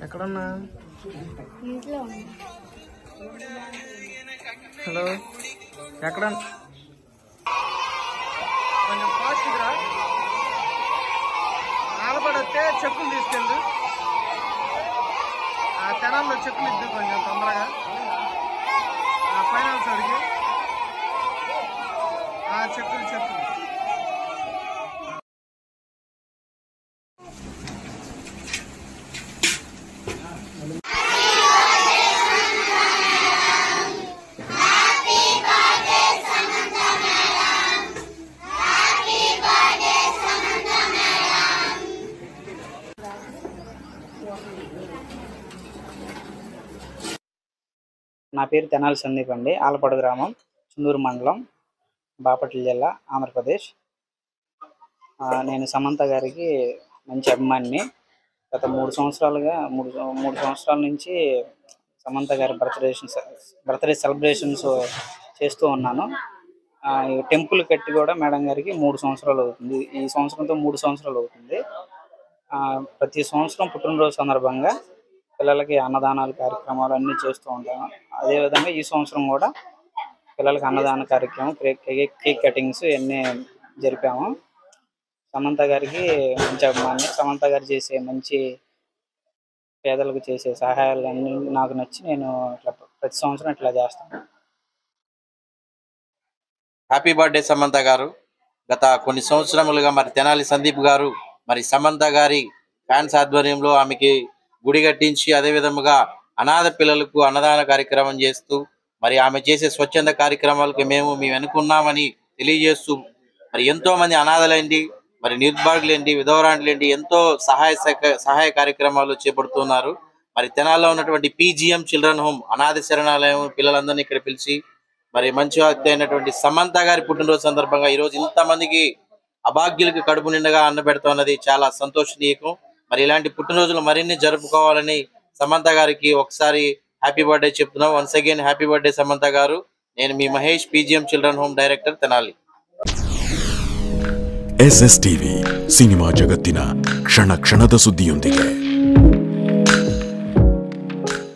ఎక్కడన్నా? హలో, ఎక్కడ? కొంచెం ఫాస్ట్గా ఆలపడితే చెక్కులు తీసుకెళ్ళు. ఆ తెనాల్లో చెక్కులు ఇద్దు కొంచెం తొందరగా. ఫైనాన్స్ అడిగి చెక్కులు చెక్కులు. నా పేరు తెనాలి సందీప్ అండి. ఆలపాడు గ్రామం, చుందూరు మండలం, బాపట్ల జిల్లా, ఆంధ్రప్రదేశ్. నేను సమంత గారికి మంచి అభిమానిని. గత 3 సంవత్సరాలుగా మూడు సంవత్సరాల నుంచి సమంత గారి బర్త్డే సెలబ్రేషన్స్ చేస్తూ ఉన్నాను. టెంపుల్ కట్టి కూడా మేడం గారికి 3 సంవత్సరాలు అవుతుంది. ఈ సంవత్సరంతో 3 సంవత్సరాలు అవుతుంది. ప్రతి సంవత్సరం పుట్టినరోజు సందర్భంగా పిల్లలకి అన్నదానాలు కార్యక్రమాలు అన్నీ చేస్తూ ఉంటాను. అదేవిధంగా ఈ సంవత్సరం కూడా పిల్లలకి అన్నదాన కార్యక్రమం, కేక్ కటింగ్స్ ఇవన్నీ జరిపాము. సమంత గారికి మంచి అభిమాని. సమంత గారు చేసే మంచి పేదలకు చేసే సహాయాలు అన్నీ నాకు నచ్చి నేను ప్రతి సంవత్సరం ఇట్లా చేస్తాను. హ్యాపీ బర్త్డే సమంత గారు. గత కొన్ని సంవత్సరములుగా మరి తెనాలి సందీప్ గారు మరి సమంత గారి ఫ్యాన్స్ ఆధ్వర్యంలో ఆమెకి గుడి కట్టించి అదే విధముగా అనాథ పిల్లలకు అన్నదాన కార్యక్రమం చేస్తూ మరి ఆమె చేసే స్వచ్ఛంద కార్యక్రమాలకు మేము వెనుకున్నామని తెలియజేస్తూ మరి ఎంతో మంది అనాథలేంటి, మరి నిర్భాగ్యులేంటి, విధవరాండ్లేంటి ఎంతో సహాయ కార్యక్రమాలు చేపడుతున్నారు. మరి తెనాల్లో ఉన్నటువంటి PGM చిల్డ్రన్ హోమ్ అనాథ శరణాలయం పిల్లలందరినీ ఇక్కడ పిలిచి మరి మంచి వ్యక్తి అయినటువంటి సమంత గారి పుట్టినరోజు సందర్భంగా ఈరోజు ఇంతమందికి అభాగ్యులకు కడుపు నిండగా అన్న పెడుతున్నది చాలా సంతోషనీయకం. మరి ఇలాంటి పుట్టినరోజులు మరిన్ని జరుపుకోవాలని సమంత గారికి ఒకసారి హ్యాపీ బర్త్డే చెప్తున్నాం. Once again happy birthday Samantha garu. నేను మీ Mahesh, PGM children home director, Tenali. SSTV cinema ಜಗತ್ತಿನ ಕ್ಷಣ ಕ್ಷಣದ ಸುದ್ದಿಯೊಂದಿಗೆ